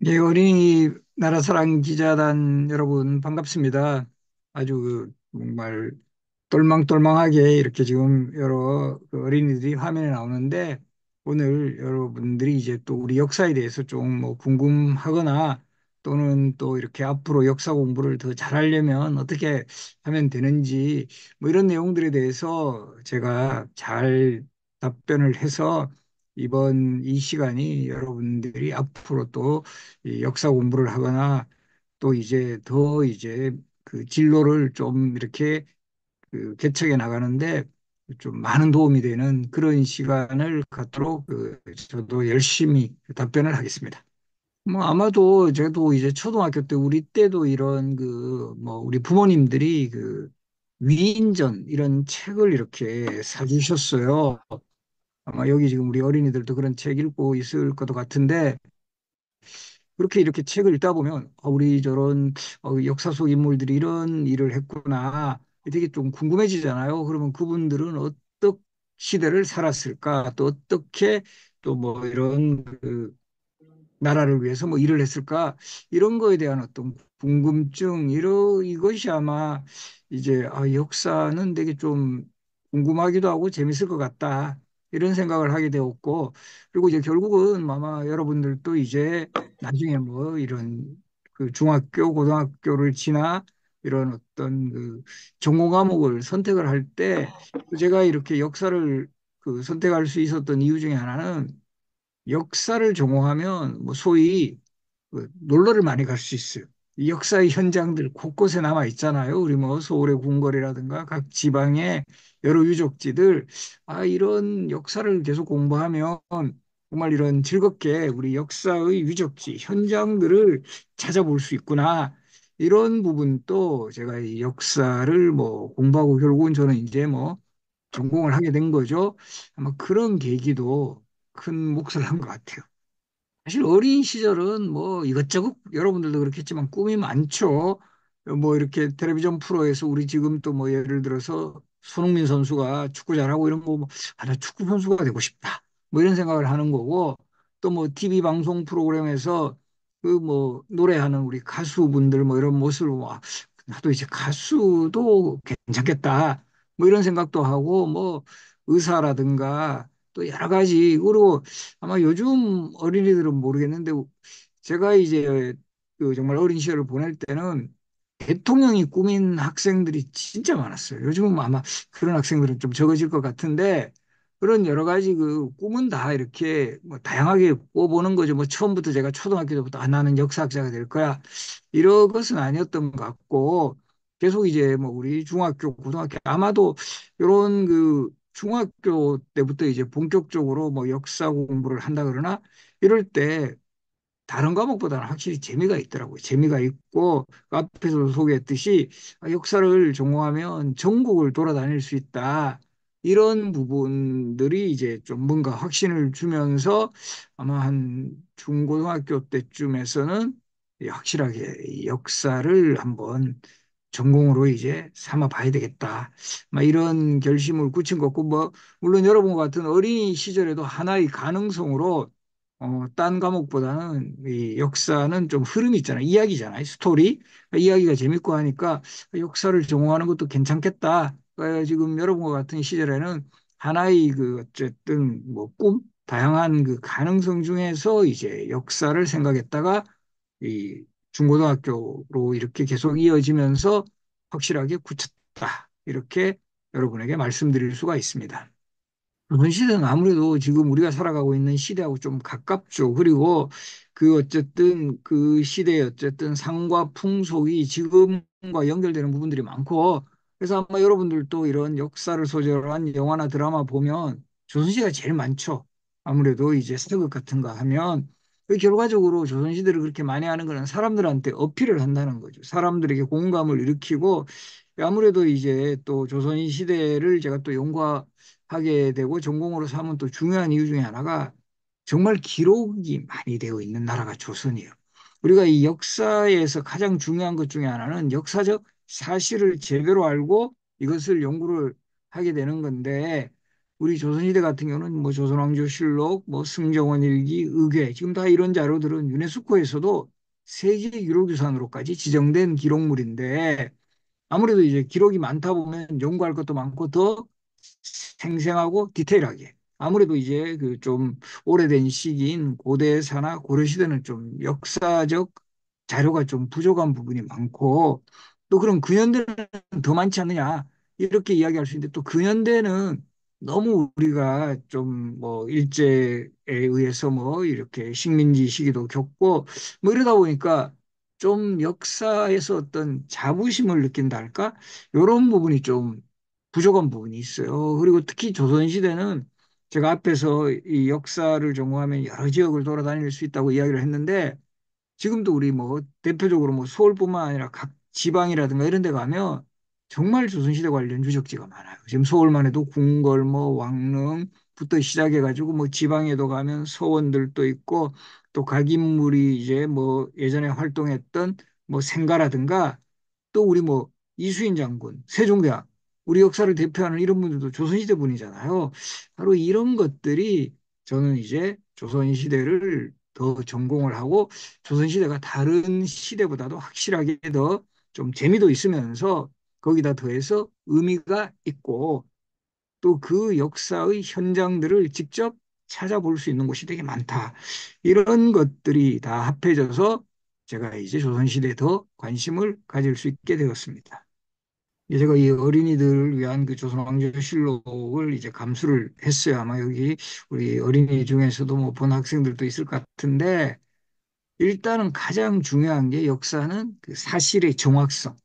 예, 어린이나라 사랑 기자단 여러분 반갑습니다. 아주 정말 똘망똘망하게 이렇게 지금 여러 그 어린이들이 화면에 나오는데 오늘 여러분들이 이제 또 우리 역사에 대해서 좀 뭐 궁금하거나 또는 또 이렇게 앞으로 역사 공부를 더 잘하려면 어떻게 하면 되는지 뭐 이런 내용들에 대해서 제가 잘 답변을 해서 이번 이 시간이 여러분들이 앞으로 또 이 역사 공부를 하거나 또 이제 더 이제 그 진로를 좀 이렇게 그 개척해 나가는데 좀 많은 도움이 되는 그런 시간을 갖도록 저도 열심히 답변을 하겠습니다. 뭐 아마도 저도 이제 초등학교 때 우리 때도 이런 그 뭐 우리 부모님들이 그 위인전 이런 책을 이렇게 사주셨어요. 아마 여기 지금 우리 어린이들도 그런 책 읽고 있을 것도 같은데 그렇게 이렇게 책을 읽다 보면 우리 저런 역사 속 인물들이 이런 일을 했구나 되게 좀 궁금해지잖아요. 그러면 그분들은 어떤 시대를 살았을까? 또 어떻게 또 뭐 이런 그 나라를 위해서 뭐 일을 했을까? 이런 거에 대한 어떤 궁금증, 이것이 아마 이제 역사는 되게 좀 궁금하기도 하고 재밌을 것 같다. 이런 생각을 하게 되었고, 그리고 이제 결국은 아마 여러분들도 이제 나중에 뭐 이런 그 중학교, 고등학교를 지나 이런 어떤 그 전공 과목을 선택을 할 때 제가 이렇게 역사를 그 선택할 수 있었던 이유 중에 하나는 역사를 전공하면 뭐 소위 그 놀러를 많이 갈 수 있어요. 이 역사의 현장들 곳곳에 남아 있잖아요. 우리 뭐 서울의 궁궐이라든가 각 지방의 여러 유적지들. 이런 역사를 계속 공부하면 정말 이런 즐겁게 우리 역사의 유적지, 현장들을 찾아볼 수 있구나. 이런 부분도 제가 이 역사를 뭐 공부하고 결국은 저는 이제 뭐 전공을 하게 된 거죠. 아마 그런 계기도 큰 몫을 한 것 같아요. 사실 어린 시절은 뭐 이것저것 여러분들도 그렇겠지만 꿈이 많죠. 뭐 이렇게 텔레비전 프로에서 우리 지금 또 뭐 예를 들어서 손흥민 선수가 축구 잘하고 이런 거 뭐, 나 축구 선수가 되고 싶다. 뭐 이런 생각을 하는 거고 또 뭐 TV 방송 프로그램에서 그 뭐 노래하는 우리 가수분들 뭐 이런 모습을 보고 나도 이제 가수도 괜찮겠다. 뭐 이런 생각도 하고 뭐 의사라든가 또 여러 가지 그리고 아마 요즘 어린이들은 모르겠는데 제가 이제 그 정말 어린 시절을 보낼 때는 대통령이 꿈인 학생들이 진짜 많았어요. 요즘은 뭐 아마 그런 학생들은 좀 적어질 것 같은데 그런 여러 가지 그 꿈은 다 이렇게 뭐 다양하게 꿔보는 거죠. 뭐 처음부터 제가 초등학교 때부터 나는 역사학자가 될 거야. 이런 것은 아니었던 것 같고 계속 이제 뭐 우리 중학교, 고등학교 아마도 이런 그 중학교 때부터 이제 본격적으로 뭐 역사 공부를 한다 그러나 이럴 때 다른 과목보다는 확실히 재미가 있더라고요. 재미가 있고 그 앞에서 소개했듯이 역사를 전공하면 전국을 돌아다닐 수 있다. 이런 부분들이 이제 좀 뭔가 확신을 주면서 아마 한 중고등학교 때쯤에서는 확실하게 이 역사를 한번 전공으로 이제 삼아 봐야 되겠다. 막 이런 결심을 굳힌 거고 뭐 물론 여러분과 같은 어린이 시절에도 하나의 가능성으로 딴 과목보다는 이 역사는 좀 흐름이 있잖아요. 이야기잖아요. 스토리. 이야기가 재밌고 하니까 역사를 전공하는 것도 괜찮겠다. 지금 여러분과 같은 시절에는 하나의 그 어쨌든 뭐 꿈, 다양한 그 가능성 중에서 이제 역사를 생각했다가 이 중고등학교로 이렇게 계속 이어지면서 확실하게 굳혔다. 이렇게 여러분에게 말씀드릴 수가 있습니다. 조선 시대는 아무래도 지금 우리가 살아가고 있는 시대하고 좀 가깝죠. 그리고 그 어쨌든 그 시대의 어쨌든 상과 풍속이 지금과 연결되는 부분들이 많고 그래서 아마 여러분들도 이런 역사를 소재로 한 영화나 드라마 보면 조선시대가 제일 많죠. 아무래도 이제 사극 같은 거 하면 그 결과적으로 조선시대를 그렇게 많이 하는 거는 사람들한테 어필을 한다는 거죠. 사람들에게 공감을 일으키고 아무래도 이제 또 조선시대를 제가 또 연구하게 되고 전공으로 삼은 또 중요한 이유 중에 하나가 정말 기록이 많이 되어 있는 나라가 조선이에요. 우리가 이 역사에서 가장 중요한 것 중에 하나는 역사적 사실을 제대로 알고 이것을 연구를 하게 되는 건데 우리 조선시대 같은 경우는 뭐 조선왕조실록, 뭐 승정원일기, 의궤 지금 다 이런 자료들은 유네스코에서도 세계 유록유산으로까지 지정된 기록물인데 아무래도 이제 기록이 많다 보면 연구할 것도 많고 더 생생하고 디테일하게. 아무래도 이제 그 좀 오래된 시기인 고대사나 고려시대는 좀 역사적 자료가 좀 부족한 부분이 많고 또 그럼 근현대는 더 많지 않느냐 이렇게 이야기할 수 있는데 또 근현대는 너무 우리가 좀 뭐 일제에 의해서 뭐 이렇게 식민지 시기도 겪고 뭐 이러다 보니까 좀 역사에서 어떤 자부심을 느낀다 할까? 이런 부분이 좀 부족한 부분이 있어요. 그리고 특히 조선시대는 제가 앞에서 이 역사를 전공하면 여러 지역을 돌아다닐 수 있다고 이야기를 했는데 지금도 우리 뭐 대표적으로 뭐 서울뿐만 아니라 각 지방이라든가 이런 데 가면 정말 조선시대 관련 유적지가 많아요. 지금 서울만 해도 궁궐, 뭐 왕릉부터 시작해가지고 뭐 지방에도 가면 서원들도 있고 또 각인물이 이제 뭐 예전에 활동했던 뭐 생가라든가 또 우리 뭐 이수인 장군, 세종대왕, 우리 역사를 대표하는 이런 분들도 조선시대 분이잖아요. 바로 이런 것들이 저는 이제 조선시대를 더 전공을 하고 조선시대가 다른 시대보다도 확실하게 더 좀 재미도 있으면서 거기다 더해서 의미가 있고 또 그 역사의 현장들을 직접 찾아볼 수 있는 곳이 되게 많다. 이런 것들이 다 합해져서 제가 이제 조선시대에 더 관심을 가질 수 있게 되었습니다. 제가 이 어린이들을 위한 그 조선왕조실록을 이제 감수를 했어요. 아마 여기 우리 어린이 중에서도 뭐 본 학생들도 있을 것 같은데 일단은 가장 중요한 게 역사는 그 사실의 정확성.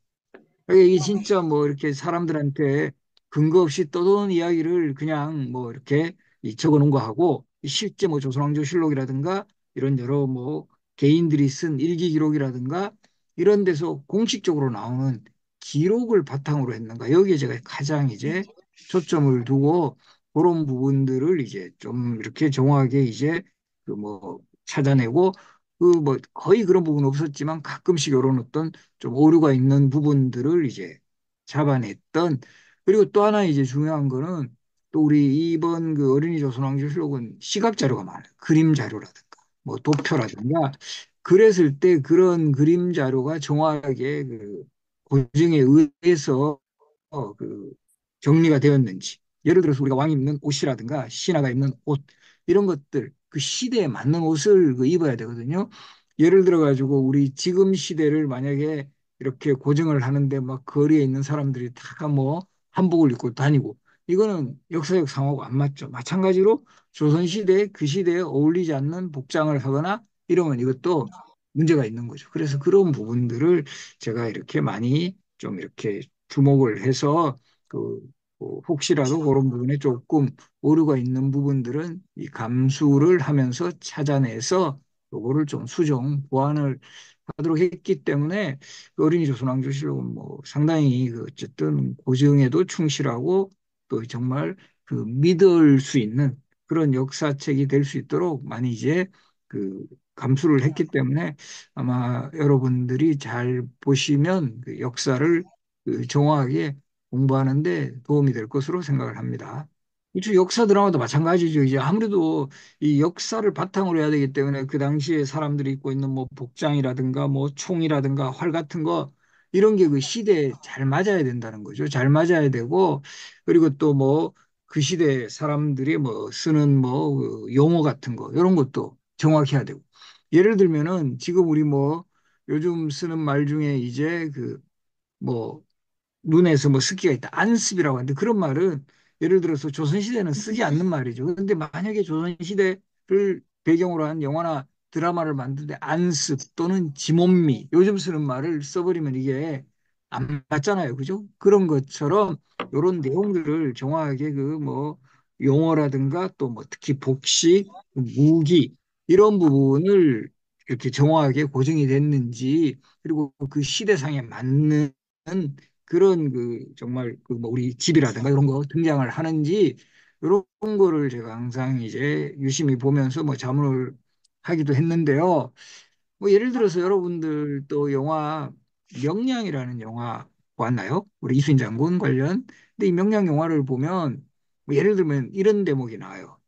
그러니까 이게 진짜 뭐 이렇게 사람들한테 근거 없이 떠도는 이야기를 그냥 뭐 이렇게 적어 놓은 거하고 실제 뭐 조선왕조실록이라든가 이런 여러 뭐 개인들이 쓴 일기 기록이라든가 이런 데서 공식적으로 나오는 기록을 바탕으로 했는가 여기에 제가 가장 이제 초점을 두고 그런 부분들을 이제 좀 이렇게 정확하게 이제 그 뭐 찾아내고 그 뭐 거의 그런 부분은 없었지만 가끔씩 이런 어떤 좀 오류가 있는 부분들을 이제 잡아냈던 그리고 또 하나 이제 중요한 거는 또 우리 이번 그 어린이 조선왕조실록은 시각 자료가 많아요. 그림 자료라든가 뭐 도표라든가 그랬을 때 그런 그림 자료가 정확하게 그 고증에 의해서 그 정리가 되었는지 예를 들어서 우리가 왕이 입는 옷이라든가 신하가 입는 옷 이런 것들 그 시대에 맞는 옷을 그 입어야 되거든요. 예를 들어 가지고 우리 지금 시대를 만약에 이렇게 고증을 하는데 막 거리에 있는 사람들이 다 뭐 한복을 입고 다니고 이거는 역사적 상하고 안 맞죠. 마찬가지로 조선시대 그 시대에 어울리지 않는 복장을 하거나 이러면 이것도 문제가 있는 거죠. 그래서 그런 부분들을 제가 이렇게 많이 좀 이렇게 주목을 해서 그 혹시라도 그런 부분에 조금 오류가 있는 부분들은 이 감수를 하면서 찾아내서 요거를 좀 수정 보완을 하도록 했기 때문에 그 어린이 조선왕조실록은 뭐 상당히 그 어쨌든 고증에도 충실하고 또 정말 그 믿을 수 있는 그런 역사책이 될 수 있도록 많이 이제 그 감수를 했기 때문에 아마 여러분들이 잘 보시면 그 역사를 그 정확하게 공부하는데 도움이 될 것으로 생각을 합니다. 이쪽 역사 드라마도 마찬가지죠. 이제 아무래도 이 역사를 바탕으로 해야 되기 때문에 그 당시에 사람들이 입고 있는 뭐 복장이라든가 뭐 총이라든가 활 같은 거 이런 게 그 시대에 잘 맞아야 된다는 거죠. 잘 맞아야 되고 그리고 또 뭐 그 시대 사람들이 뭐 쓰는 뭐그 용어 같은 거 이런 것도 정확해야 되고 예를 들면은 지금 우리 뭐 요즘 쓰는 말 중에 이제 그뭐 눈에서 뭐 습기가 있다. 안습이라고 하는데 그런 말은 예를 들어서 조선시대는 쓰지 않는 말이죠. 그런데 만약에 조선시대를 배경으로 한 영화나 드라마를 만드는데 안습 또는 지몬미 요즘 쓰는 말을 써버리면 이게 안 맞잖아요. 그죠? 그런 것처럼 이런 내용들을 정확하게 그 뭐 용어라든가 또 뭐 특히 복식, 무기 이런 부분을 이렇게 정확하게 고정이 됐는지 그리고 그 시대상에 맞는 그런 그 정말 그 뭐 우리 집이라든가 이런 거 등장을 하는지 이런 거를 제가 항상 이제 유심히 보면서 뭐 자문을 하기도 했는데요. 뭐 예를 들어서 여러분들 또 영화 명량이라는 영화 봤나요? 우리 이순신 장군 관련. 근데 이 명량 영화를 보면 뭐 예를 들면 이런 대목이 나와요.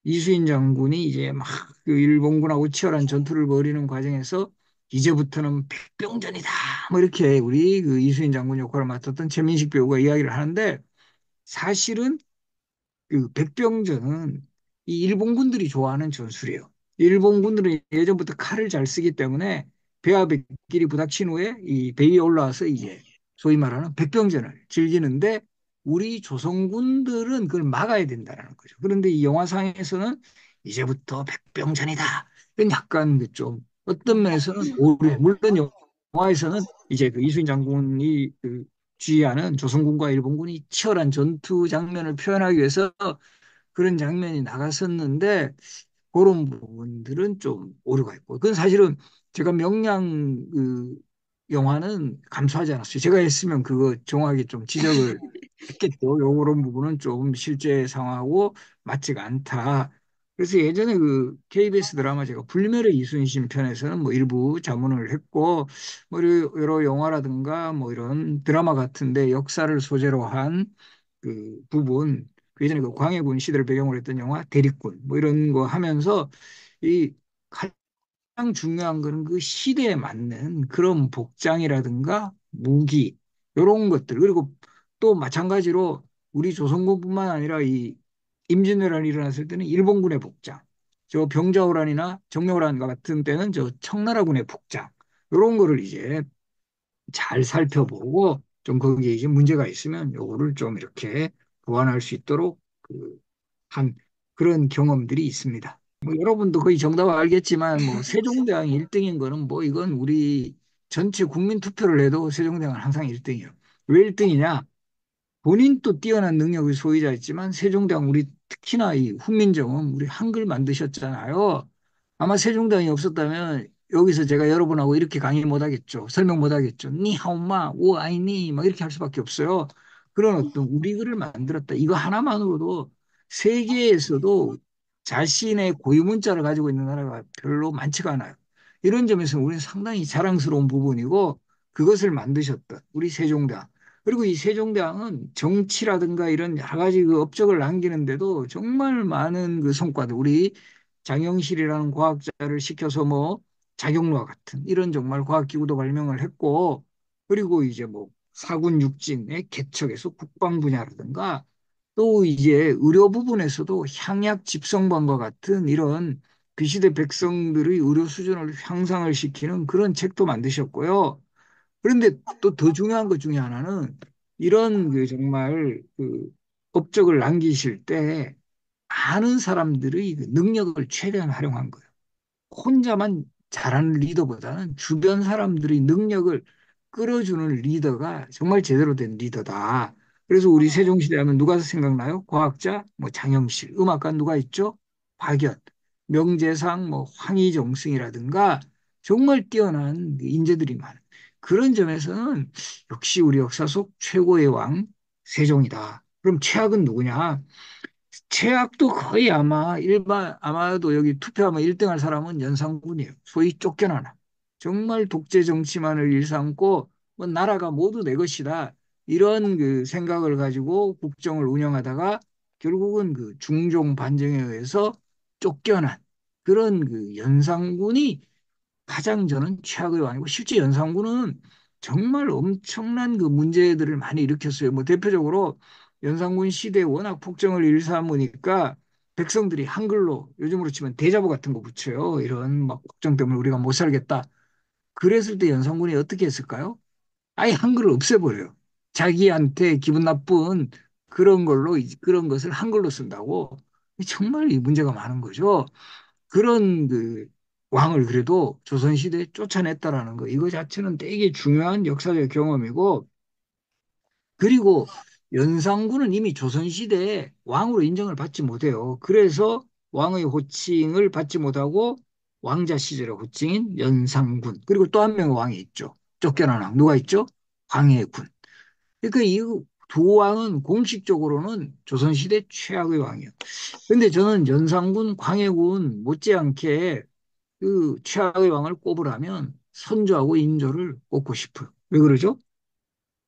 이수인 장군이 이제 막 그 일본군하고 치열한 전투를 벌이는 과정에서 이제부터는 백병전이다. 뭐 이렇게 우리 그 이수인 장군 역할을 맡았던 최민식 배우가 이야기를 하는데 사실은 그 백병전은 이 일본군들이 좋아하는 전술이에요. 일본군들은 예전부터 칼을 잘 쓰기 때문에 배와 백길이 부닥친 후에 이 배 위에 올라와서 이제 소위 말하는 백병전을 즐기는데 우리 조선군들은 그걸 막아야 된다는 거죠. 그런데 이 영화상에서는 이제부터 백병전이다. 이건 약간 그좀 어떤 면에서는 오류. 물론 영화에서는 이제 그 이순신 장군이 그 지휘하는 조선군과 일본군이 치열한 전투 장면을 표현하기 위해서 그런 장면이 나갔었는데 그런 부분들은 좀 오류가 있고 그건 사실은 제가 명량 그 영화는 감수하지 않았어요. 제가 했으면 그거 정확하게 좀 지적을 했겠죠. 요런 부분은 좀 실제 상황하고 맞지가 않다. 그래서 예전에 그 KBS 드라마 제가 불멸의 이순신 편에서는 뭐 일부 자문을 했고 뭐 여러 영화라든가 뭐 이런 드라마 같은데 역사를 소재로 한 그 부분 그 예전에 그 광해군 시대를 배경으로 했던 영화 대립군 뭐 이런 거 하면서 이 가장 중요한 거는 그 시대에 맞는 그런 복장이라든가 무기 이런 것들 그리고 또 마찬가지로 우리 조선군뿐만 아니라 이 임진왜란이 일어났을 때는 일본군의 복장 저 병자호란이나 정묘호란 같은 때는 저 청나라군의 복장 이런 거를 이제 잘 살펴보고 좀 거기에 이제 문제가 있으면 요거를 좀 이렇게 보완할 수 있도록 한 그런 경험들이 있습니다. 뭐 여러분도 거의 정답을 알겠지만 뭐 세종대왕이 1등인 거는 뭐 이건 우리 전체 국민 투표를 해도 세종대왕은 항상 1등이에요. 왜 1등이냐? 본인도 뛰어난 능력의 소유자였지만 세종대왕 우리 특히나 이 훈민정음 우리 한글 만드셨잖아요. 아마 세종대왕이 없었다면 여기서 제가 여러분하고 이렇게 강의 못 하겠죠. 설명 못 하겠죠. 니하오마 오아이니 막 이렇게 할 수밖에 없어요. 그런 어떤 우리 글을 만들었다. 이거 하나만으로도 세계에서도 자신의 고유 문자를 가지고 있는 나라가 별로 많지가 않아요. 이런 점에서 우리는 상당히 자랑스러운 부분이고 그것을 만드셨던 우리 세종대왕. 그리고 이 세종대왕은 정치라든가 이런 여러 가지 그 업적을 남기는데도 정말 많은 그 성과들, 우리 장영실이라는 과학자를 시켜서 뭐 자경루와 같은 이런 정말 과학기구도 발명을 했고, 그리고 이제 뭐 사군 육진의 개척에서 국방 분야라든가 또 이제 의료 부분에서도 향약 집성반과 같은 이런 그 시대 백성들의 의료 수준을 향상을 시키는 그런 책도 만드셨고요. 그런데 또 더 중요한 것 중에 하나는 이런 그 정말 그 업적을 남기실 때 많은 사람들의 그 능력을 최대한 활용한 거예요. 혼자만 잘하는 리더보다는 주변 사람들의 능력을 끌어주는 리더가 정말 제대로 된 리더다. 그래서 우리 세종시대 하면 누가 생각나요? 과학자, 뭐 장영실, 음악가 누가 있죠? 박연, 명재상, 뭐 황희정승이라든가 정말 뛰어난 인재들이 많아요. 그런 점에서는 역시 우리 역사 속 최고의 왕 세종이다. 그럼 최악은 누구냐? 최악도 거의 아마 일반 아마도 여기 투표하면 1등 할 사람은 연산군이에요. 소위 쫓겨나나. 정말 독재 정치만을 일삼고 뭐 나라가 모두 내 것이다. 이런 그 생각을 가지고 국정을 운영하다가 결국은 그 중종 반정에 의해서 쫓겨난 그런 그 연산군이 가장 저는 최악의 왕이고 실제 연산군은 정말 엄청난 그 문제들을 많이 일으켰어요. 뭐 대표적으로 연산군 시대에 워낙 폭정을 일삼으니까 백성들이 한글로 요즘으로 치면 대자보 같은 거 붙여요. 이런 막 폭정 때문에 우리가 못 살겠다. 그랬을 때 연산군이 어떻게 했을까요? 아예 한글을 없애버려요. 자기한테 기분 나쁜 그런 걸로 그런 것을 한글로 쓴다고 정말 이 문제가 많은 거죠. 그런 그 왕을 그래도 조선시대에 쫓아냈다라는 거, 이거 자체는 되게 중요한 역사적 경험이고, 그리고 연산군은 이미 조선시대에 왕으로 인정을 받지 못해요. 그래서 왕의 호칭을 받지 못하고 왕자 시절의 호칭인 연산군. 그리고 또 한 명의 왕이 있죠. 쫓겨난 왕. 누가 있죠? 광해군. 그러니까 이 두 왕은 공식적으로는 조선시대 최악의 왕이에요. 근데 저는 연산군, 광해군 못지않게 그 최악의 왕을 꼽으라면 선조하고 인조를 꼽고 싶어요. 왜 그러죠?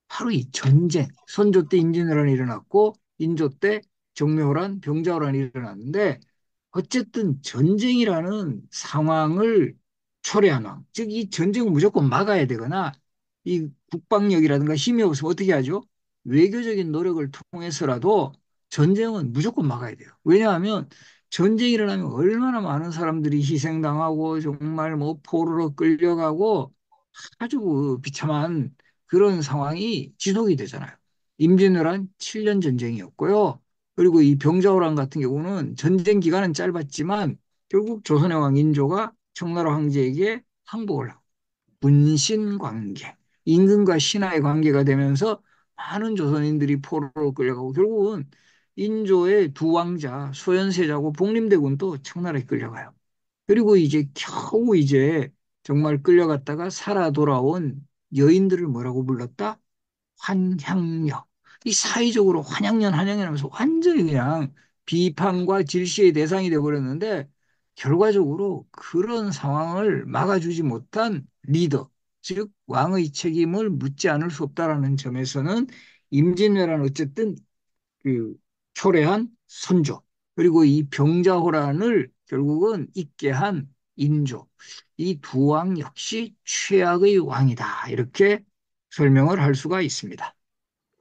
바로 이 전쟁. 선조 때 임진왜란이 일어났고 인조 때 정묘호란, 병자호란이 일어났는데 어쨌든 전쟁이라는 상황을 초래한 왕, 즉 이 전쟁을 무조건 막아야 되거나 이 국방력이라든가 힘이 없으면 어떻게 하죠? 외교적인 노력을 통해서라도 전쟁은 무조건 막아야 돼요. 왜냐하면 전쟁이 일어나면 얼마나 많은 사람들이 희생당하고 정말 뭐 포로로 끌려가고 아주 그 비참한 그런 상황이 지속이 되잖아요. 임진왜란 7년 전쟁이었고요. 그리고 이 병자호란 같은 경우는 전쟁 기간은 짧았지만 결국 조선의 왕 인조가 청나라 황제에게 항복을 하고 군신 관계, 임금과 신하의 관계가 되면서 많은 조선인들이 포로로 끌려가고 결국은 인조의 두 왕자 소현세자고 복림대군도 청나라에 끌려가요. 그리고 이제 겨우 이제 정말 끌려갔다가 살아 돌아온 여인들을 뭐라고 불렀다? 환향녀. 이 사회적으로 환양년 환양년 하면서 완전히 그냥 비판과 질시의 대상이 돼버렸는데 결과적으로 그런 상황을 막아주지 못한 리더, 즉 왕의 책임을 묻지 않을 수 없다라는 점에서는 임진왜란 어쨌든 그 초래한 선조 그리고 이 병자호란을 결국은 있게 한 인조 이 두 왕 역시 최악의 왕이다 이렇게 설명을 할 수가 있습니다.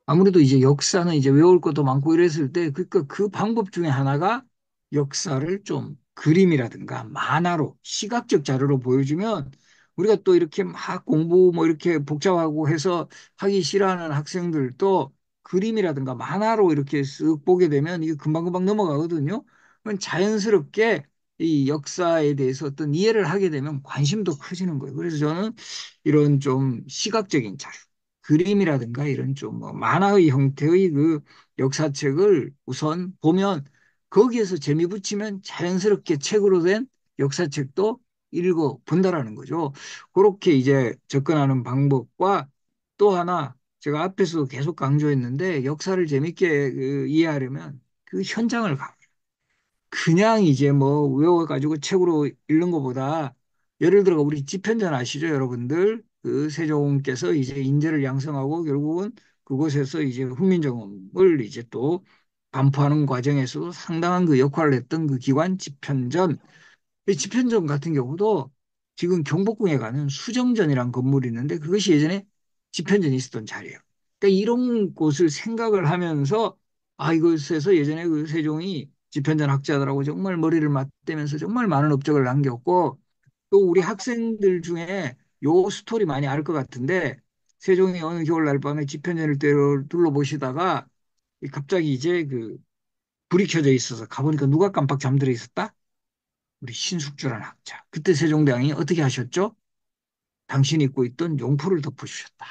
아무래도 이제 역사는 이제 외울 것도 많고 이랬을 때 그러니까 그 방법 중에 하나가 역사를 좀 그림이라든가 만화로 시각적 자료로 보여주면 우리가 또 이렇게 막 공부 뭐 이렇게 복잡하고 해서 하기 싫어하는 학생들도 그림이라든가 만화로 이렇게 쓱 보게 되면 이게 금방금방 넘어가거든요. 그건 자연스럽게 이 역사에 대해서 어떤 이해를 하게 되면 관심도 커지는 거예요. 그래서 저는 이런 좀 시각적인 자료 그림이라든가 이런 좀뭐 만화의 형태의 그 역사책을 우선 보면 거기에서 재미 붙이면 자연스럽게 책으로 된 역사책도 읽어 본다라는 거죠. 그렇게 이제 접근하는 방법과 또 하나 제가 앞에서 계속 강조했는데 역사를 재밌게 그 이해하려면 그 현장을 가. 그냥 이제 뭐 외워가지고 책으로 읽는 것보다 예를 들어 우리 집현전 아시죠, 여러분들? 그 세종께서 이제 인재를 양성하고 결국은 그곳에서 이제 훈민정음을 이제 또 반포하는 과정에서도 상당한 그 역할을 했던 그 기관 집현전. 이 집현전 같은 경우도 지금 경복궁에 가는 수정전이란 건물이 있는데 그것이 예전에 집현전이 있었던 자리예요. 그러니까 이런 곳을 생각을 하면서 아 이곳에서 예전에 그 세종이 집현전 학자들하고 정말 머리를 맞대면서 정말 많은 업적을 남겼고 또 우리 학생들 중에 요 스토리 많이 알 것 같은데 세종이 어느 겨울날 밤에 집현전을 둘러보시다가 갑자기 이제 그 불이 켜져 있어서 가보니까 누가 깜빡 잠들어 있었다? 우리 신숙주라는 학자. 그때 세종대왕이 어떻게 하셨죠? 당신이 입고 있던 용포를 덮어주셨다.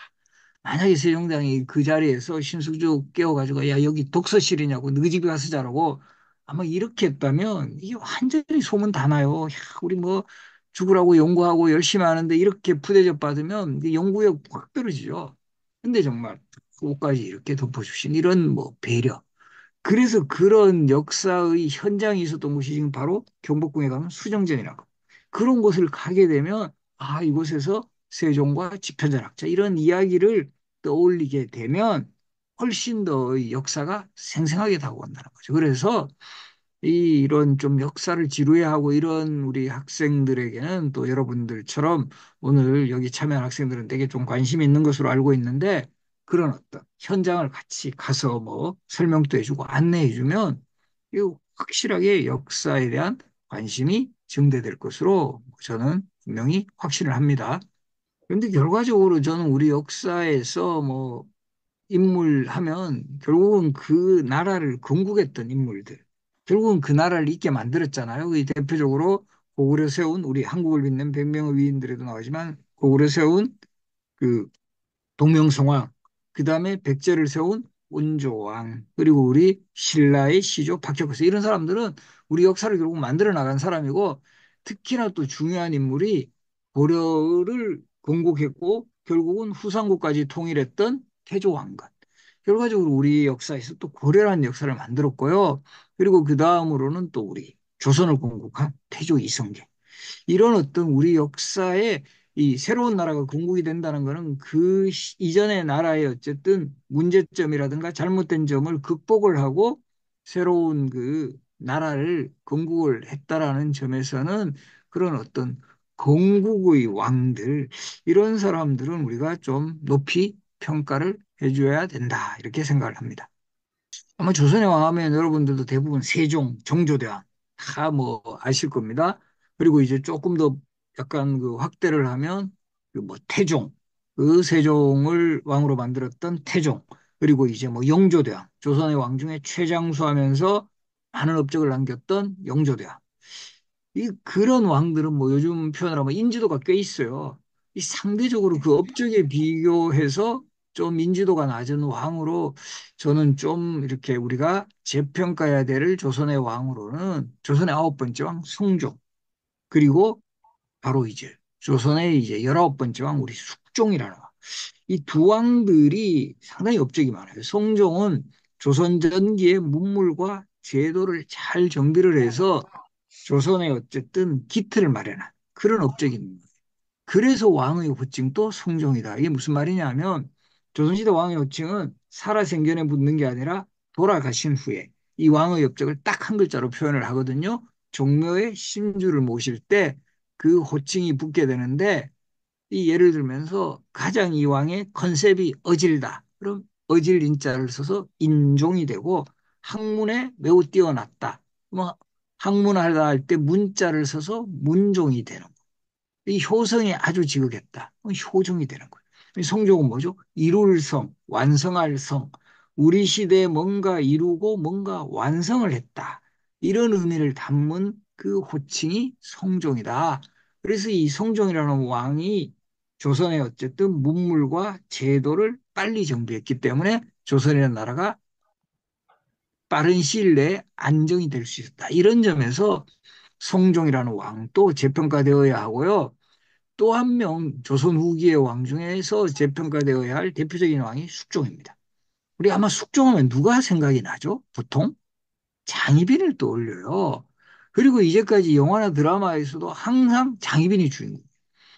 만약에 세종대왕이 그 자리에서 신숙주 깨워가지고 야 여기 독서실이냐고 너희 집에 가서 자라고 아마 이렇게 했다면 이게 완전히 소문 다 나요. 야, 우리 뭐 죽으라고 연구하고 열심히 하는데 이렇게 푸대접 받으면 연구력 확 떨어지죠. 근데 정말 그것까지 이렇게 덮어주신 이런 뭐 배려 그래서 그런 역사의 현장이 있었던 곳이 지금 바로 경복궁에 가면 수정전이라고. 그런 곳을 가게 되면 아, 이곳에서 세종과 집현전학자 이런 이야기를 떠올리게 되면 훨씬 더 이 역사가 생생하게 다가온다는 거죠. 그래서 이런 좀 역사를 지루해하고 이런 우리 학생들에게는 또 여러분들처럼 오늘 여기 참여한 학생들은 되게 좀 관심이 있는 것으로 알고 있는데 그런 어떤 현장을 같이 가서 뭐 설명도 해주고 안내해주면 이 확실하게 역사에 대한 관심이 증대될 것으로 저는 분명히 확신을 합니다. 그런데 결과적으로 저는 우리 역사에서 뭐 인물 하면 결국은 그 나라를 건국했던 인물들, 결국은 그 나라를 있게 만들었잖아요. 이 대표적으로 고구려 세운 우리 한국을 빛낸 100명의 위인들에도 나오지만 고구려 세운 그 동명성왕, 그 다음에 백제를 세운 온조왕, 그리고 우리 신라의 시조 박혁거세 이런 사람들은 우리 역사를 결국 만들어 나간 사람이고 특히나 또 중요한 인물이 고려를 건국했고 결국은 후삼국까지 통일했던 태조왕건. 결과적으로 우리 역사에서 또 고려라는 역사를 만들었고요. 그리고 그 다음으로는 또 우리 조선을 건국한 태조 이성계. 이런 어떤 우리 역사에 이 새로운 나라가 건국이 된다는 것은 그 이전의 나라의 어쨌든 문제점이라든가 잘못된 점을 극복을 하고 새로운 그 나라를 건국을 했다라는 점에서는 그런 어떤 건국의 왕들 이런 사람들은 우리가 좀 높이 평가를 해줘야 된다 이렇게 생각을 합니다. 아마 조선의 왕하면 여러분들도 대부분 세종, 정조대왕 다 뭐 아실 겁니다. 그리고 이제 조금 더 약간 그 확대를 하면 그 뭐 태종, 그 세종을 왕으로 만들었던 태종, 그리고 이제 뭐 영조대왕, 조선의 왕 중에 최장수하면서 많은 업적을 남겼던 영조대왕. 이 그런 왕들은 뭐 요즘 표현을 하면 인지도가 꽤 있어요. 이 상대적으로 그 업적에 비교해서 좀 인지도가 낮은 왕으로 저는 좀 이렇게 우리가 재평가해야 될 조선의 왕으로는 조선의 아홉 번째 왕 성종 그리고 바로 이제 조선의 이제 열아홉 번째 왕 우리 숙종이라는 왕. 이 두 왕들이 상당히 업적이 많아요. 성종은 조선 전기의 문물과 제도를 잘 정비를 해서 조선의 어쨌든 기틀을 마련한 그런 업적이 있는 거예요. 그래서 왕의 호칭도 성종이다. 이게 무슨 말이냐면 조선시대 왕의 호칭은 살아생전에 묻는 게 아니라 돌아가신 후에 이 왕의 업적을 딱 한 글자로 표현을 하거든요. 종묘에 신주를 모실 때 그 호칭이 붙게 되는데 이 예를 들면서 가장 이 왕의 컨셉이 어질다. 그럼 어질 인자를 써서 인종이 되고 학문에 매우 뛰어났다. 뭐 학문하다 할 때 문자를 써서 문종이 되는 거예요. 이 효성이 아주 지극했다. 효종이 되는 거예요. 이 성종은 뭐죠? 이룰 성, 완성할 성. 우리 시대에 뭔가 이루고 뭔가 완성을 했다. 이런 의미를 담은 그 호칭이 성종이다. 그래서 이 성종이라는 왕이 조선의 어쨌든 문물과 제도를 빨리 정비했기 때문에 조선이라는 나라가 빠른 시일 내에 안정이 될 수 있었다. 이런 점에서 성종이라는 왕도 재평가되어야 하고요. 또 한 명 조선 후기의 왕 중에서 재평가되어야 할 대표적인 왕이 숙종입니다. 우리 아마 숙종하면 누가 생각이 나죠? 보통 장희빈을 떠올려요. 그리고 이제까지 영화나 드라마에서도 항상 장희빈이 주인공.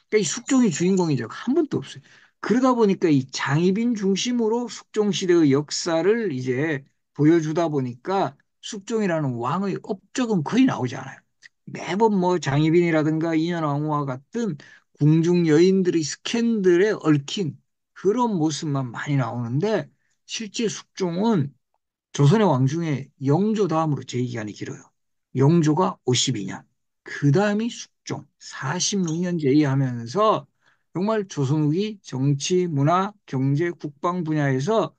그러니까 이 숙종이 주인공인 적 한 번도 없어요. 그러다 보니까 이 장희빈 중심으로 숙종 시대의 역사를 이제 보여주다 보니까 숙종이라는 왕의 업적은 거의 나오지 않아요. 매번 뭐 장희빈이라든가 인현왕후와 같은 궁중 여인들의 스캔들에 얽힌 그런 모습만 많이 나오는데 실제 숙종은 조선의 왕 중에 영조 다음으로 재위기간이 길어요. 영조가 52년. 그 다음이 숙종 46년 재위하면서 정말 조선 후기 정치, 문화, 경제, 국방 분야에서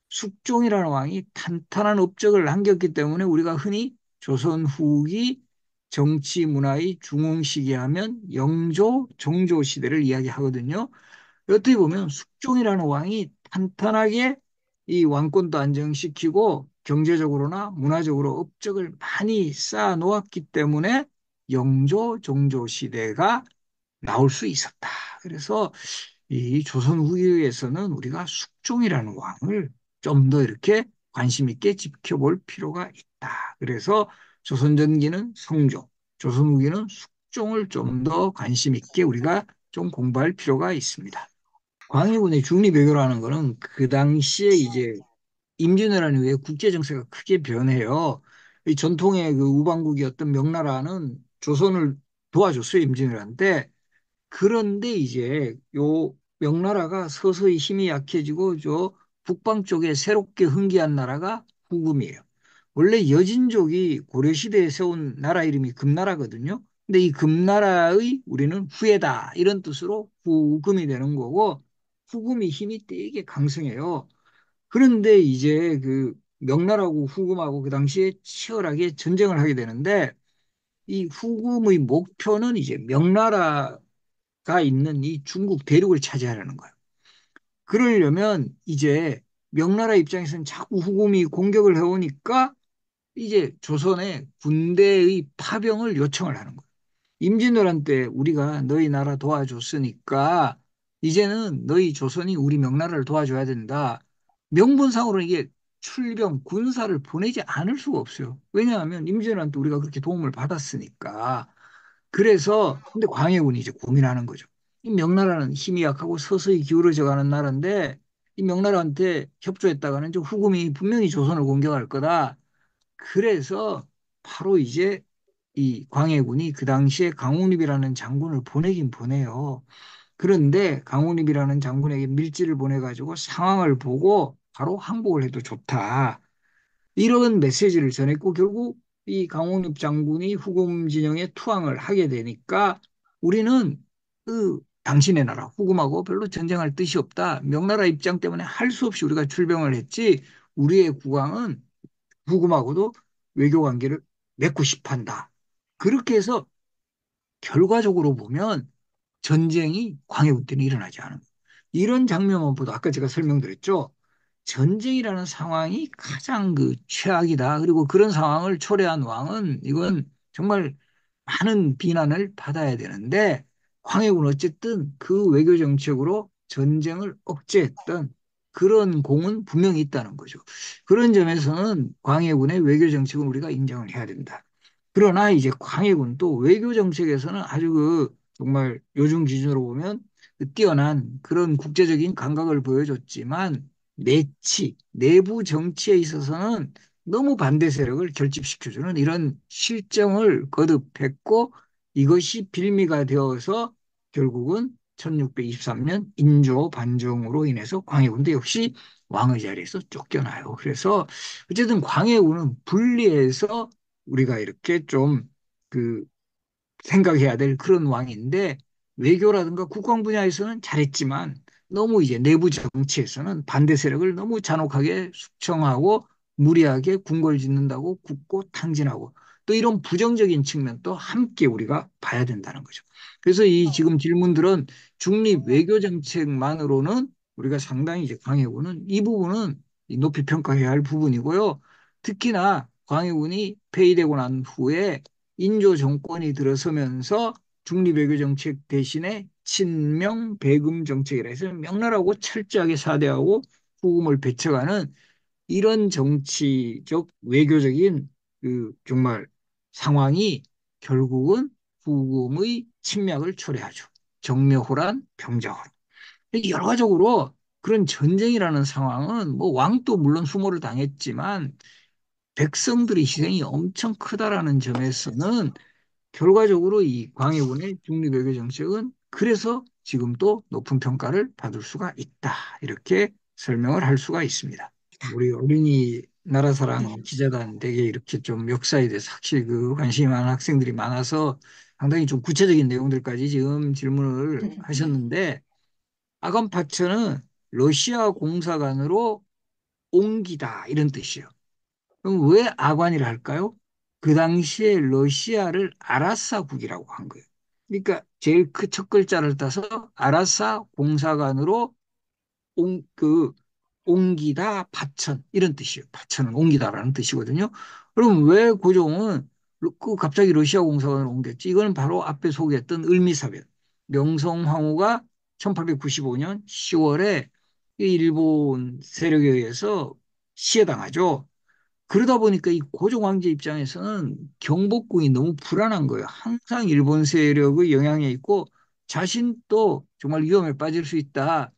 숙종이라는 왕이 탄탄한 업적을 남겼기 때문에 우리가 흔히 조선 후기 정치, 문화의 중흥 시기 하면 영조, 정조 시대를 이야기하거든요. 어떻게 보면 숙종이라는 왕이 탄탄하게 이 왕권도 안정시키고 경제적으로나 문화적으로 업적을 많이 쌓아 놓았기 때문에 영조, 종조 시대가 나올 수 있었다. 그래서 이 조선 후기에서는 우리가 숙종이라는 왕을 좀 더 이렇게 관심 있게 지켜볼 필요가 있다. 그래서 조선 전기는 성종, 조선 후기는 숙종을 좀 더 관심 있게 우리가 좀 공부할 필요가 있습니다. 광해군의 중립외교라는 거는 그 당시에 이제 임진왜란 이후에 국제 정세가 크게 변해요. 이 전통의 그 우방국이었던 명나라는 조선을 도와줬어요, 임진왜란 때. 그런데 이제 요 명나라가 서서히 힘이 약해지고 저 북방 쪽에 새롭게 흥기한 나라가 후금이에요. 원래 여진족이 고려시대에 세운 나라 이름이 금나라거든요. 근데 이 금나라의 우리는 후예다 이런 뜻으로 후금이 되는 거고 후금이 힘이 되게 강성해요. 그런데 이제 그 명나라하고 후금하고 그 당시에 치열하게 전쟁을 하게 되는데 이 후금의 목표는 이제 명나라가 있는 이 중국 대륙을 차지하려는 거예요. 그러려면 이제 명나라 입장에서는 자꾸 후금이 공격을 해오니까 이제 조선의 군대의 파병을 요청을 하는 거예요. 임진왜란 때 우리가 너희 나라 도와줬으니까 이제는 너희 조선이 우리 명나라를 도와줘야 된다. 명분상으로 이게 출병, 군사를 보내지 않을 수가 없어요. 왜냐하면 임진왜란 때 우리가 그렇게 도움을 받았으니까. 그래서 근데 광해군이 이제 고민하는 거죠. 이 명나라는 힘이 약하고 서서히 기울어져 가는 나라인데 이 명나라한테 협조했다가는 이제 후금이 분명히 조선을 공격할 거다. 그래서 바로 이제 이 광해군이 그 당시에 강홍립이라는 장군을 보내긴 보내요. 그런데 강홍립이라는 장군에게 밀지를 보내가지고 상황을 보고 바로 항복을 해도 좋다. 이런 메시지를 전했고 결국 이 강홍립 장군이 후금 진영에 투항을 하게 되니까 우리는 그 당신의 나라 후금하고 별로 전쟁할 뜻이 없다. 명나라 입장 때문에 할 수 없이 우리가 출병을 했지 우리의 국왕은 후금하고도 외교 관계를 맺고 싶어 한다. 그렇게 해서 결과적으로 보면 전쟁이 광해군 때는 일어나지 않은 거예요. 이런 장면만 보도 아까 제가 설명드렸죠. 전쟁이라는 상황이 가장 그 최악이다. 그리고 그런 상황을 초래한 왕은 이건 정말 많은 비난을 받아야 되는데 광해군은 어쨌든 그 외교 정책으로 전쟁을 억제했던 그런 공은 분명히 있다는 거죠. 그런 점에서는 광해군의 외교 정책은 우리가 인정을 해야 된다. 그러나 이제 광해군 또 외교 정책에서는 아주 그 정말 요즘 기준으로 보면 그 뛰어난 그런 국제적인 감각을 보여줬지만 내치, 내부 정치에 있어서는 너무 반대 세력을 결집시켜주는 이런 실정을 거듭했고 이것이 빌미가 되어서 결국은 1623년 인조 반정으로 인해서 광해군도 역시 왕의 자리에서 쫓겨나요. 그래서 어쨌든 광해군은 분리해서 우리가 이렇게 좀그 생각해야 될 그런 왕인데 외교라든가 국방 분야에서는 잘했지만 너무 이제 내부 정치에서는 반대 세력을 너무 잔혹하게 숙청하고 무리하게 궁궐 짓는다고 굳고 탕진하고 또 이런 부정적인 측면도 함께 우리가 봐야 된다는 거죠. 그래서 이 지금 질문들은 중립 외교 정책만으로는 우리가 상당히 이제 광해군은 이 부분은 높이 평가해야 할 부분이고요. 특히나 광해군이 폐위되고 난 후에 인조 정권이 들어서면서 중립외교 정책 대신에 친명 배금 정책이라 해서 명나라하고 철저하게 사대하고 후금을 배척하는 이런 정치적 외교적인 그 정말 상황이 결국은 후금의 침략을 초래하죠. 정묘호란, 병자호란. 결과적으로 그런 전쟁이라는 상황은 뭐 왕도 물론 수모를 당했지만 백성들의 희생이 엄청 크다라는 점에서는 결과적으로 이 광해군의 중립외교 정책은 그래서 지금도 높은 평가를 받을 수가 있다. 이렇게 설명을 할 수가 있습니다. 우리 어린이 나라사랑 기자단 되게 이렇게 좀 역사에 대해서 확실히 그 관심이 많은 학생들이 많아서 상당히 좀 구체적인 내용들까지 지금 질문을 하셨는데 아간파천은 러시아 공사관으로 옮기다 이런 뜻이에요. 그럼 왜 아관이라 할까요? 그 당시에 러시아를 아라사국이라고 한 거예요. 그러니까 제일 그 첫 글자를 따서 아라사 공사관으로 그 옮기다 파천 이런 뜻이에요. 파천은 옮기다라는 뜻이거든요. 그럼 왜 고종은 그 갑자기 러시아 공사관으로 옮겼지? 이거는 바로 앞에 소개했던 을미사변. 명성황후가 1895년 10월에 일본 세력에 의해서 시해당하죠. 그러다 보니까 이 고종 황제 입장에서는 경복궁이 너무 불안한 거예요. 항상 일본 세력의 영향에 있고 자신도 정말 위험에 빠질 수 있다.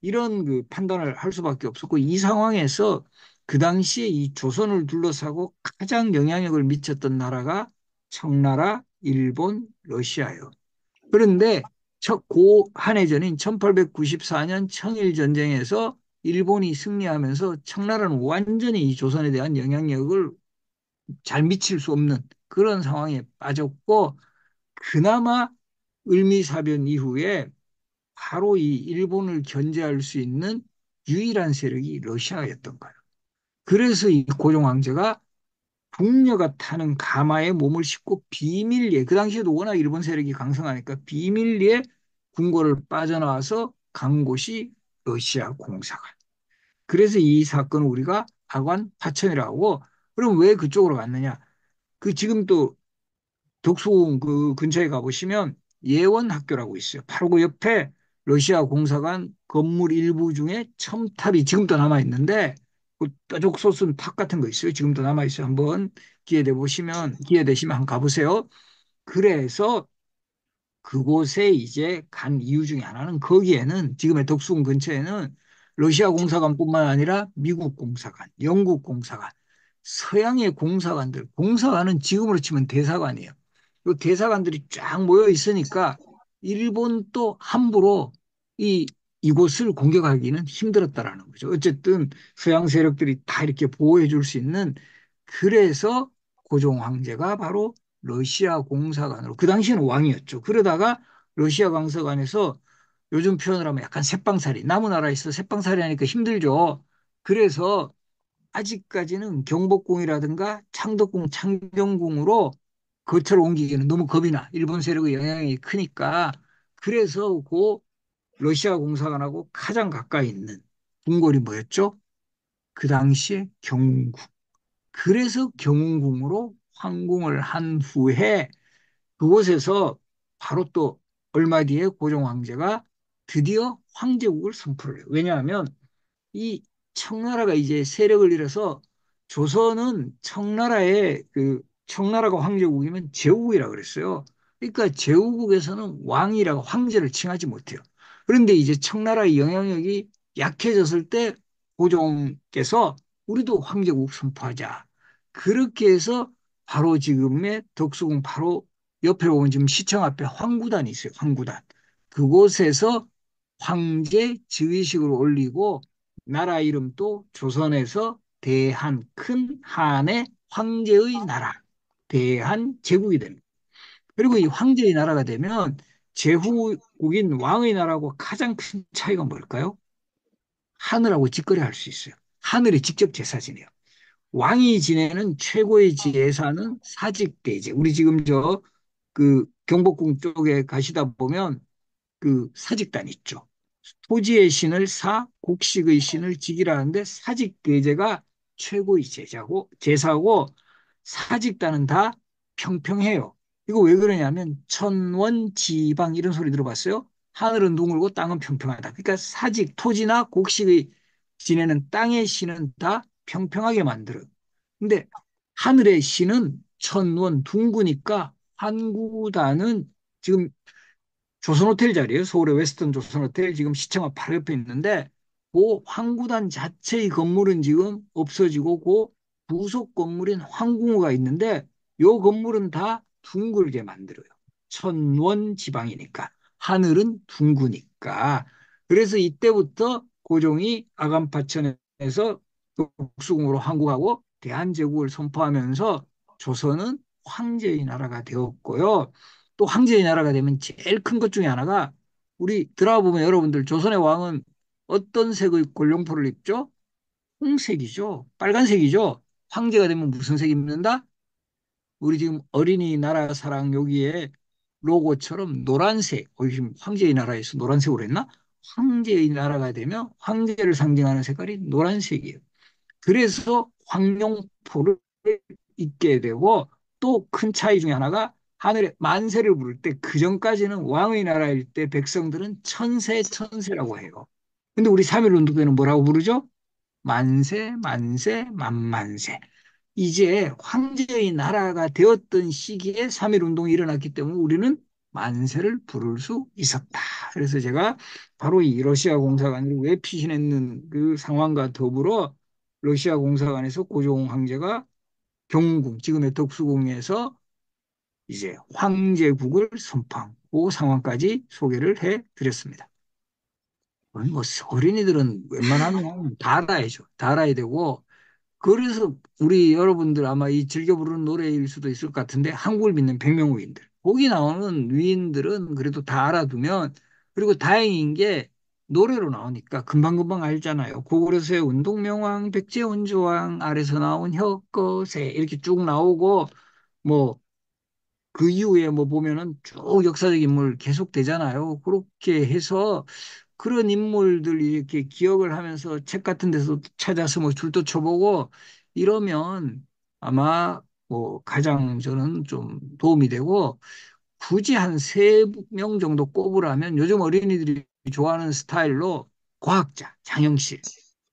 이런 그 판단을 할 수밖에 없었고 이 상황에서 그 당시에 이 조선을 둘러싸고 가장 영향력을 미쳤던 나라가 청나라, 일본, 러시아예요. 그런데 첫 고 한해전인 1894년 청일전쟁에서 일본이 승리하면서 청나라는 완전히 이 조선에 대한 영향력을 잘 미칠 수 없는 그런 상황에 빠졌고 그나마 을미사변 이후에 바로 이 일본을 견제할 수 있는 유일한 세력이 러시아였던 거예요. 그래서 이 고종 황제가 궁녀가 타는 가마에 몸을 싣고 비밀리에 그 당시에도 워낙 일본 세력이 강성하니까 비밀리에 궁궐을 빠져나와서 간 곳이 러시아 공사관. 그래서 이 사건을 우리가 하관 파천이라고 하고 그럼 왜 그쪽으로 갔느냐? 그 지금 또 덕수궁 그 근처에 가보시면 예원학교라고 있어요. 바로 그 옆에 러시아 공사관 건물 일부 중에 첨탑이 지금도 남아 있는데 그 뾰족 솟은 탑 같은 거 있어요. 지금도 남아 있어요. 한번 기회 되시면 한번 가보세요. 그래서 그곳에 이제 간 이유 중에 하나는 거기에는 지금의 덕수궁 근처에는 러시아 공사관뿐만 아니라 미국 공사관, 영국 공사관 서양의 공사관들, 공사관은 지금으로 치면 대사관이에요. 이 대사관들이 쫙 모여 있으니까 일본도 함부로 이 이곳을 공격하기는 힘들었다라는 거죠. 어쨌든 서양 세력들이 다 이렇게 보호해 줄 수 있는, 그래서 고종 황제가 바로 러시아 공사관으로, 그 당시에는 왕이었죠. 그러다가 러시아 공사관에서, 요즘 표현을 하면 약간 새빵살이, 남은 나라에서 새빵살이 하니까 힘들죠. 그래서 아직까지는 경복궁이라든가 창덕궁, 창경궁으로 거처를 옮기기는 너무 겁이 나. 일본 세력의 영향이 크니까. 그래서 그 러시아 공사관하고 가장 가까이 있는 궁궐이 뭐였죠? 그 당시에 경운궁. 그래서 경운궁으로 황궁을 한 후에 그곳에서 바로 또 얼마 뒤에 고종 황제가 드디어 황제국을 선포를 해요. 왜냐하면 이 청나라가 이제 세력을 잃어서, 조선은 청나라의 그 청나라가 황제국이면 제후국이라고 그랬어요. 그러니까 제후국에서는 왕이라고 황제를 칭하지 못해요. 그런데 이제 청나라의 영향력이 약해졌을 때 고종께서 우리도 황제국 선포하자. 그렇게 해서 바로 지금의 덕수궁 바로 옆에 보면 지금 시청 앞에 황구단이 있어요. 황구단. 그곳에서 황제 즉위식을 올리고 나라 이름도 조선에서 대한, 큰 한의 황제의 나라, 대한 제국이 됩니다. 그리고 이 황제의 나라가 되면 제후국인 왕의 나라하고 가장 큰 차이가 뭘까요? 하늘하고 직거래 할 수 있어요. 하늘이 직접 제사 지내요. 왕이 지내는 최고의 제사는 사직대제. 우리 지금 저 그 경복궁 쪽에 가시다 보면 그 사직단 있죠. 토지의 신을 사, 곡식의 신을 직이라는데, 사직대제가 최고의 제자고 제사고, 사직단은 다 평평해요. 이거 왜 그러냐면 천원지방 이런 소리 들어봤어요? 하늘은 둥글고 땅은 평평하다. 그러니까 사직, 토지나 곡식의 지내는 땅의 신은 다 평평하게 만들어요. 근데 하늘의 신은 천원 둥그니까, 한구단은 지금 조선호텔 자리에요. 서울의 웨스턴 조선호텔 지금 시청 앞 바로 옆에 있는데, 그 황구단 자체의 건물은 지금 없어지고 그 부속 건물인 황궁호가 있는데, 요 건물은 다 둥글게 만들어요. 천원 지방이니까, 하늘은 둥그니까. 그래서 이때부터 고종이 아간파천에서 독수궁으로 황국하고 대한제국을 선포하면서 조선은 황제의 나라가 되었고요. 또 황제의 나라가 되면 제일 큰 것 중에 하나가, 우리 드라마 보면 여러분들 조선의 왕은 어떤 색의 골룡포를 입죠? 홍색이죠. 빨간색이죠. 황제가 되면 무슨 색 입는다? 우리 지금 어린이나라 사랑 여기에 로고처럼 노란색. 지금 황제의 나라에서 노란색으로 했나? 황제의 나라가 되면 황제를 상징하는 색깔이 노란색이에요. 그래서 황룡포를 입게 되고, 또 큰 차이 중에 하나가, 하늘에 만세를 부를 때, 그 전까지는 왕의 나라일 때 백성들은 천세 천세라고 해요. 근데 우리 3.1운동 때는 뭐라고 부르죠? 만세 만세 만만세. 이제 황제의 나라가 되었던 시기에 3.1운동이 일어났기 때문에 우리는 만세를 부를 수 있었다. 그래서 제가 바로 이 러시아 공사관을 왜 피신했는 그 상황과 더불어, 러시아 공사관에서 고종 황제가 경궁, 지금의 덕수궁에서 이제 황제국을 선포한 그 상황까지 소개를 해 드렸습니다. 뭐 어린이들은 웬만하면 다 알아야죠. 다 알아야 되고, 그래서 우리 여러분들 아마 이 즐겨 부르는 노래일 수도 있을 것 같은데, 한국을 믿는 백명위인들. 거기 나오는 위인들은 그래도 다 알아두면, 그리고 다행인 게 노래로 나오니까 금방금방 알잖아요. 고구려서의 운동명왕, 백제원조왕 아래서 나온 혁거세 이렇게 쭉 나오고, 뭐 그 이후에 뭐 보면은 쭉 역사적 인물 계속 되잖아요. 그렇게 해서 그런 인물들 이렇게 기억을 하면서 책 같은 데서 찾아서 뭐 줄도 쳐보고 이러면 아마 뭐 가장 저는 좀 도움이 되고, 굳이 한 세 명 정도 꼽으라면 요즘 어린이들이 좋아하는 스타일로 과학자 장영실,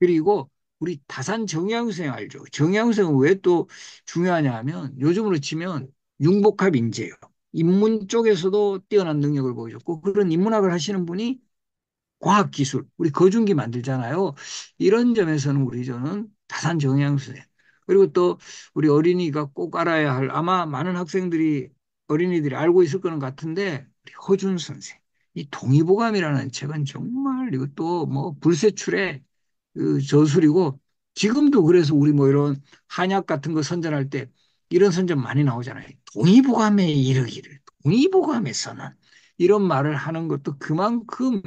그리고 우리 다산 정의황 선생 알죠? 정의황 선생은 왜 또 중요하냐 하면 요즘으로 치면 융복합 인재예요. 인문 쪽에서도 뛰어난 능력을 보여줬고, 그런 인문학을 하시는 분이 과학기술, 우리 거중기 만들잖아요. 이런 점에서는 우리 저는 다산 정의황 선생. 그리고 또 우리 어린이가 꼭 알아야 할 아마 많은 학생들이 어린이들이 알고 있을 거는 같은데 우리 허준 선생 이 동의보감이라는 책은 정말 이것도 뭐 불세출의 그 저술이고 지금도 그래서 우리 뭐 이런 한약 같은 거 선전할 때 이런 선전 많이 나오잖아요. 동의보감에 이르기를 동의보감에서는 이런 말을 하는 것도 그만큼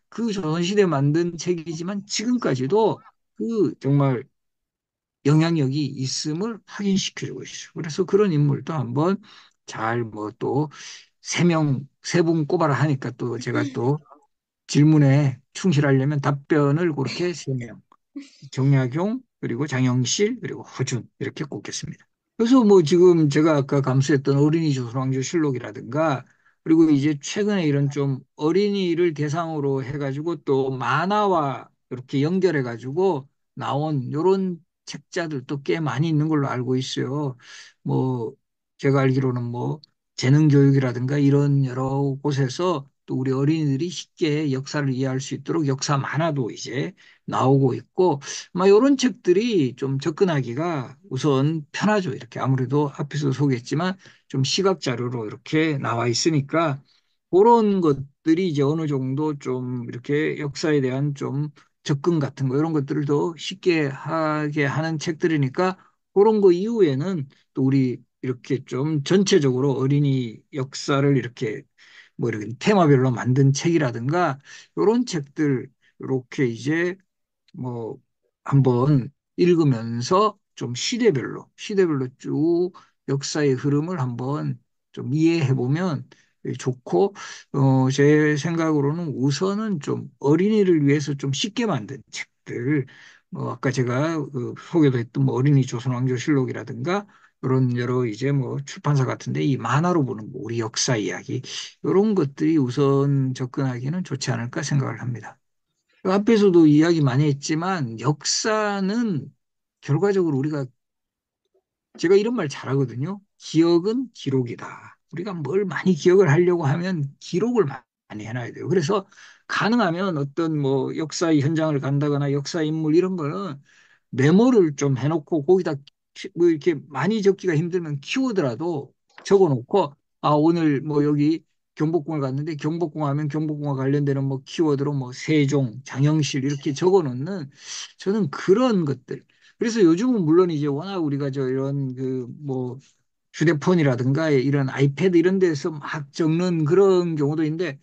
그 조선시대 만든 책이지만 지금까지도 그 정말 영향력이 있음을 확인시켜주고 있어요. 그래서 그런 인물도 한번 잘 뭐 또 세 명, 세 분 꼽아라 하니까 또 제가 또 질문에 충실하려면 답변을 그렇게 세 명. 정약용, 그리고 장영실, 그리고 허준 이렇게 꼽겠습니다. 그래서 뭐 지금 제가 아까 감수했던 어린이 조선왕조 실록이라든가 그리고 이제 최근에 이런 좀 어린이를 대상으로 해가지고 또 만화와 이렇게 연결해가지고 나온 이런 책자들도 꽤 많이 있는 걸로 알고 있어요. 뭐 제가 알기로는 뭐 재능교육이라든가 이런 여러 곳에서 또 우리 어린이들이 쉽게 역사를 이해할 수 있도록 역사 만화도 이제 나오고 있고 막 이런 책들이 좀 접근하기가 우선 편하죠. 이렇게 아무래도 앞에서 소개했지만 좀 시각 자료로 이렇게 나와 있으니까 그런 것들이 이제 어느 정도 좀 이렇게 역사에 대한 좀 접근 같은 거 이런 것들을 더 쉽게 하게 하는 책들이니까 그런 거 이후에는 또 우리 이렇게 좀 전체적으로 어린이 역사를 이렇게 뭐 이렇게 테마별로 만든 책이라든가 이런 책들 이렇게 이제 뭐 한번 읽으면서 좀 시대별로 쭉 역사의 흐름을 한번 좀 이해해 보면 좋고 제 생각으로는 우선은 좀 어린이를 위해서 좀 쉽게 만든 책들 아까 제가 그 소개도 했던 뭐 어린이 조선왕조실록이라든가 그런 여러 이제 뭐 출판사 같은데 이 만화로 보는 뭐 우리 역사 이야기 이런 것들이 우선 접근하기는 좋지 않을까 생각을 합니다. 그 앞에서도 이야기 많이 했지만 역사는 결과적으로 우리가 제가 이런 말 잘하거든요. 기억은 기록이다. 우리가 뭘 많이 기억을 하려고 하면 기록을 많이 해놔야 돼요. 그래서 가능하면 어떤 뭐 역사의 현장을 간다거나 역사 인물 이런 거는 메모를 좀 해놓고 거기다 뭐 이렇게 많이 적기가 힘들면 키워드라도 적어놓고 아 오늘 뭐 여기 경복궁을 갔는데 경복궁 하면 경복궁과 관련되는 뭐 키워드로 뭐 세종, 장영실 이렇게 적어놓는 저는 그런 것들 그래서 요즘은 물론 이제 워낙 우리가 저 이런 그 뭐 휴대폰이라든가 이런 아이패드 이런 데서 막 적는 그런 경우도 있는데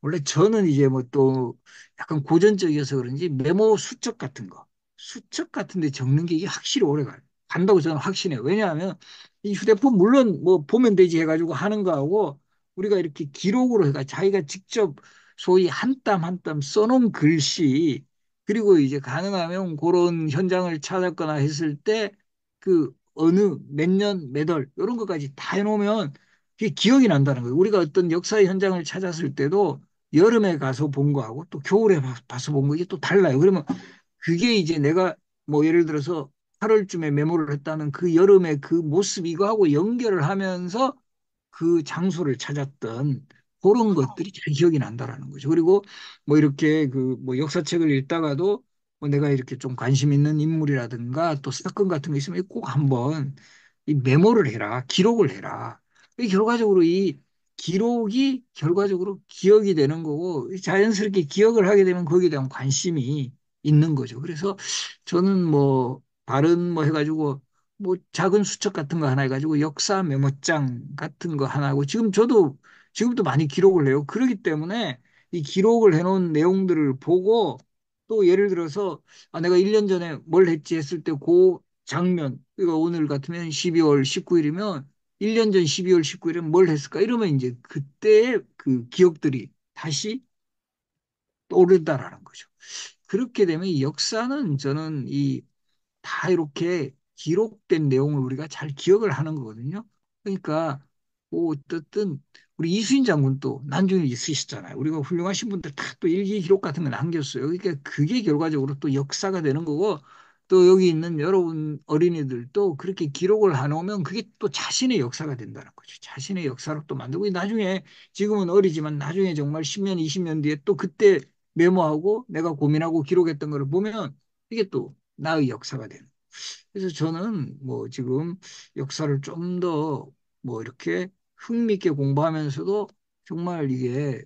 원래 저는 이제 뭐 또 약간 고전적이어서 그런지 메모 수첩 같은 거, 수첩 같은 데 적는 게 이게 확실히 오래 가요. 간다고 저는 확신해요. 왜냐하면 이 휴대폰 물론 뭐 보면 되지 해가지고 하는 거하고 우리가 이렇게 기록으로 해가 자기가 직접 소위 한 땀 한 땀 써놓은 글씨 그리고 이제 가능하면 그런 현장을 찾았거나 했을 때 그 어느 몇 년, 몇 월 이런 것까지 다 해놓으면 그게 기억이 난다는 거예요. 우리가 어떤 역사의 현장을 찾았을 때도 여름에 가서 본 거하고 또 겨울에 봐서 본 거 이게 또 달라요. 그러면 그게 이제 내가 뭐 예를 들어서 8월쯤에 메모를 했다는 그 여름의 그 모습 이거하고 연결을 하면서 그 장소를 찾았던 그런 것들이 잘 기억이 난다라는 거죠. 그리고 뭐 이렇게 그 뭐 역사책을 읽다가도 뭐 내가 이렇게 좀 관심 있는 인물이라든가 또 사건 같은 거 있으면 꼭 한번 이 메모를 해라, 기록을 해라. 이 결과적으로 이 기록이 결과적으로 기억이 되는 거고 자연스럽게 기억을 하게 되면 거기에 대한 관심이 있는 거죠. 그래서 저는 뭐 발음 뭐 해가지고 뭐 작은 수첩 같은 거 하나 해가지고 역사 메모장 같은 거 하나 하고 지금 저도 지금도 많이 기록을 해요. 그렇기 때문에 이 기록을 해놓은 내용들을 보고 또 예를 들어서 아, 내가 1년 전에 뭘 했지 했을 때 그 장면, 그러니까 오늘 같으면 12월 19일이면 1년 전 12월 19일에 뭘 했을까? 이러면 이제 그때의 그 기억들이 다시 떠오른다라는 거죠. 그렇게 되면 이 역사는 저는 이 다 이렇게 기록된 내용을 우리가 잘 기억을 하는 거거든요. 그러니까 뭐 어떻든 우리 이수인 장군도 난중에 있으시잖아요. 우리가 훌륭하신 분들 다 또 일기 기록 같은 거 남겼어요. 그러니까 그게 결과적으로 또 역사가 되는 거고 또 여기 있는 여러분 어린이들도 그렇게 기록을 해놓으면 그게 또 자신의 역사가 된다는 거죠. 자신의 역사로 또 만들고 나중에 지금은 어리지만 나중에 정말 10년, 20년 뒤에 또 그때 메모하고 내가 고민하고 기록했던 거를 보면 이게 또 나의 역사가 되는. 그래서 저는 뭐 지금 역사를 좀 더 뭐 이렇게 흥미있게 공부하면서도 정말 이게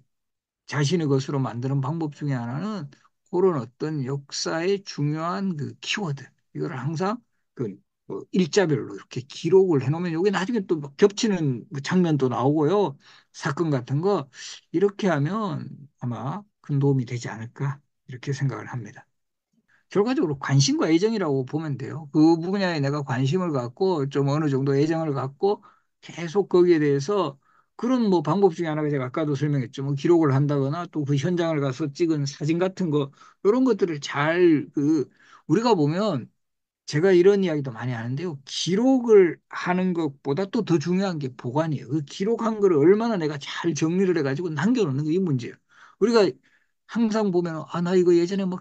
자신의 것으로 만드는 방법 중에 하나는 그런 어떤 역사의 중요한 그 키워드 이걸 항상 그뭐 일자별로 이렇게 기록을 해놓으면 여기 나중에 또 겹치는 뭐 장면도 나오고요. 사건 같은 거 이렇게 하면 아마 큰 도움이 되지 않을까 이렇게 생각을 합니다. 결과적으로 관심과 애정이라고 보면 돼요. 그 분야에 내가 관심을 갖고 좀 어느 정도 애정을 갖고 계속 거기에 대해서 그런 뭐 방법 중에 하나가 제가 아까도 설명했죠. 뭐 기록을 한다거나 또 그 현장을 가서 찍은 사진 같은 거 이런 것들을 잘 우리가 보면 제가 이런 이야기도 많이 하는데요. 기록을 하는 것보다 또 더 중요한 게 보관이에요. 그 기록한 거를 얼마나 내가 잘 정리를 해가지고 남겨놓는 게 이 문제예요. 우리가 항상 보면, 아, 나 이거 예전에 뭐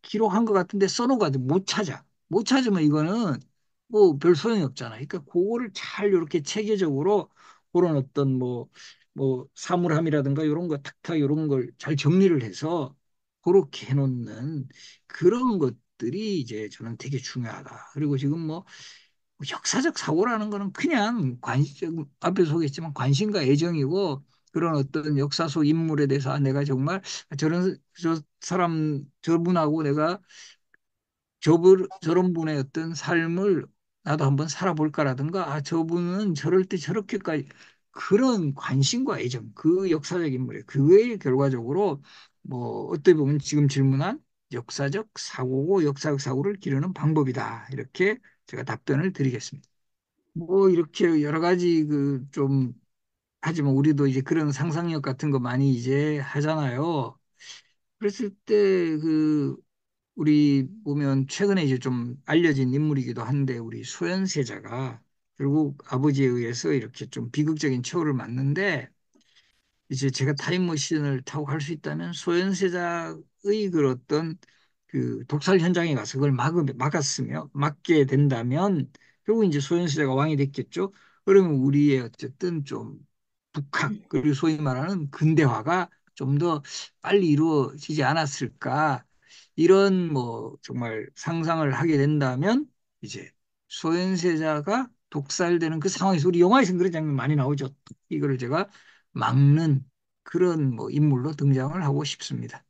기록한 것 같은데 써놓고 못 찾아. 못 찾으면 이거는 뭐 별 소용이 없잖아. 그러니까 그거를 잘 이렇게 체계적으로 그런 어떤 뭐 사물함이라든가 이런 거 탁탁 이런 걸 잘 정리를 해서 그렇게 해놓는 그런 것들이 이제 저는 되게 중요하다. 그리고 지금 뭐 역사적 사고라는 거는 그냥 앞에 소개했지만 관심과 애정이고 그런 어떤 역사 속 인물에 대해서 아, 내가 정말 저 사람 저분하고 내가 저런 분의 어떤 삶을 나도 한번 살아볼까라든가 아, 저분은 저럴 때 저렇게까지 그런 관심과 애정 그 역사적 인물에 그에 결과적으로 뭐 어떻게 보면 지금 질문한 역사적 사고고 역사적 사고를 기르는 방법이다. 이렇게 제가 답변을 드리겠습니다. 뭐 이렇게 여러 가지 그 좀 하지만 우리도 이제 그런 상상력 같은 거 많이 이제 하잖아요. 그랬을 때 우리 보면 최근에 이제 좀 알려진 인물이기도 한데 우리 소현세자가 결국 아버지에 의해서 이렇게 좀 비극적인 처우를 맞는데 이제 제가 타임머신을 타고 갈 수 있다면 소현세자의 그 어떤 그 독살 현장에 가서 그걸 막게 된다면 결국 이제 소현세자가 왕이 됐겠죠. 그러면 우리의 어쨌든 좀 북학 그리고 소위 말하는 근대화가 좀 더 빨리 이루어지지 않았을까 이런 뭐 정말 상상을 하게 된다면 이제 소현세자가 독살되는 그 상황에서 우리 영화에서는 그런 장면 많이 나오죠. 이거를 제가 막는 그런 뭐 인물로 등장을 하고 싶습니다.